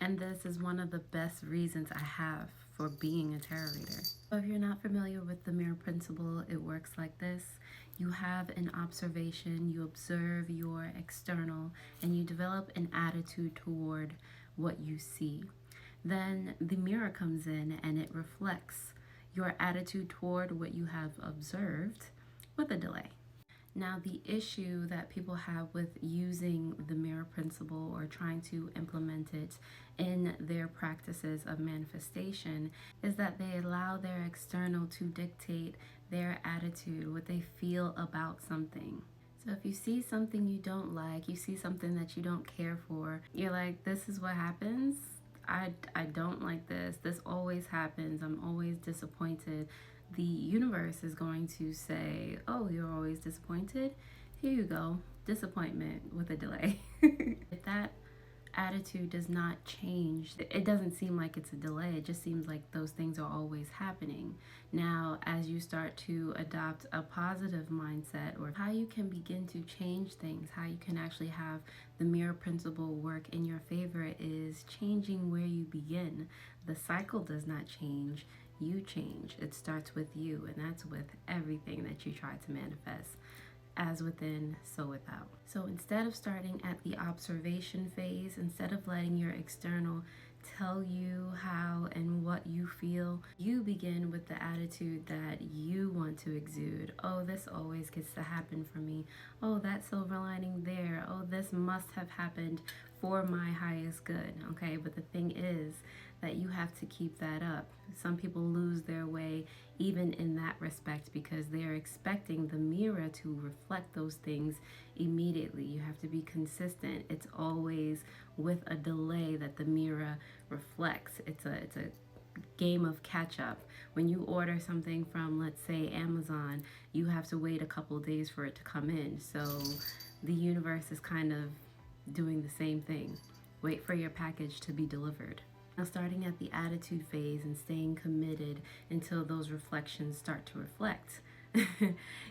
And this is one of the best reasons I have for being a tarot reader. So if you're not familiar with the mirror principle, it works like this. You have an observation, you observe your external, and you develop an attitude toward what you see. Then the mirror comes in and it reflects your attitude toward what you have observed with a delay. Now, the issue that people have with using the mirror principle or trying to implement it in their practices of manifestation is that they allow their external to dictate their attitude, what they feel about something. So if you see something you don't like, you see something that you don't care for, you're like, this is what happens. I don't like this. This always happens. I'm always disappointed. The universe is going to say, oh, you're always disappointed. Here you go. Disappointment with a delay. If that attitude does not change, it doesn't seem like it's a delay. It just seems like those things are always happening. Now, as you start to adopt a positive mindset, or how you can begin to change things, how you can actually have the mirror principle work in your favor, is changing where you begin. The cycle does not change. You change. It starts with you, and that's with everything that you try to manifest. As within, so without. So instead of starting at the observation phase, instead of letting your external tell you how and what you feel, you begin with the attitude that you want to exude. Oh, this always gets to happen for me. Oh, that silver lining there. Oh, this must have happened for my highest good. Okay, but the thing is that you have to keep that up. Some people lose their way even in that respect because they're expecting the mirror to reflect those things immediately. You have to be consistent. It's always with a delay that the mirror reflects. It's a game of catch up. When you order something from, let's say, Amazon, you have to wait a couple days for it to come in. So the universe is kind of doing the same thing. Wait for your package to be delivered. Now, starting at the attitude phase and staying committed until those reflections start to reflect,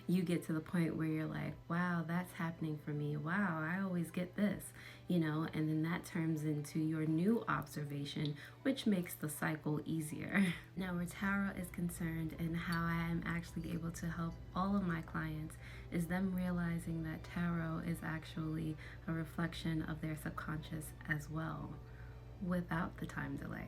you get to the point where you're like, wow, that's happening for me. Wow, I always get this, and then that turns into your new observation, which makes the cycle easier. Now, where tarot is concerned and how I am actually able to help all of my clients is them realizing that tarot is actually a reflection of their subconscious as well, without the time delay.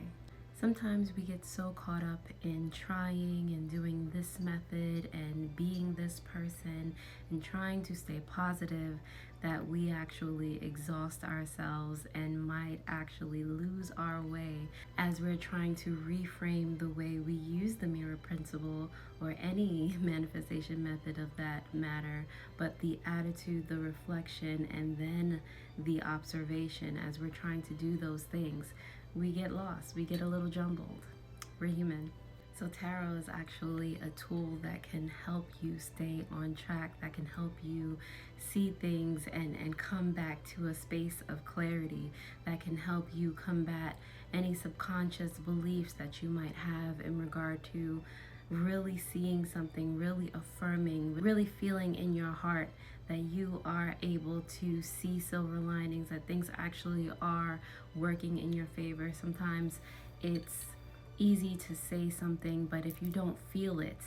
Sometimes we get so caught up in trying and doing this method and being this person and trying to stay positive that we actually exhaust ourselves and might actually lose our way as we're trying to reframe the way we use the mirror principle or any manifestation method of that matter. But the attitude, the reflection, and then the observation, as we're trying to do those things, we get lost, we get a little jumbled. We're human. So tarot is actually a tool that can help you stay on track, that can help you see things and come back to a space of clarity, that can help you combat any subconscious beliefs that you might have in regard to really seeing something, really affirming, really feeling in your heart that you are able to see silver linings, that things actually are working in your favor. Sometimes it's easy to say something, but if you don't feel it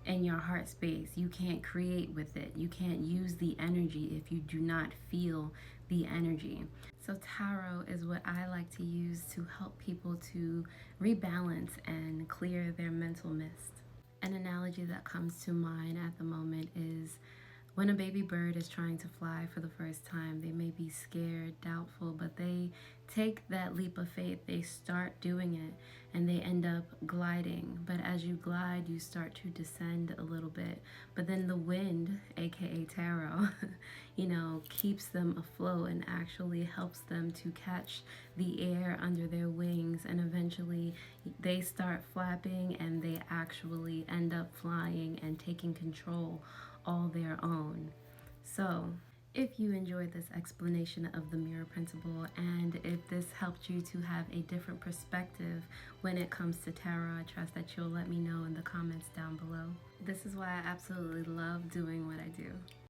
in your heart space, you can't create with it. You can't use the energy if you do not feel the energy. So tarot is what I like to use to help people to rebalance and clear their mental mist. An analogy that comes to mind at the moment is when a baby bird is trying to fly for the first time. They may be scared, doubtful, but they take that leap of faith. They start doing it and they end up gliding. But as you glide, you start to descend a little bit. But then the wind, aka tarot, keeps them afloat and actually helps them to catch the air under their wings. And eventually they start flapping and they actually end up flying and taking control all their own. So if you enjoyed this explanation of the mirror principle, and if this helped you to have a different perspective when it comes to tarot, I trust that you'll let me know in the comments down below. This is why I absolutely love doing what I do.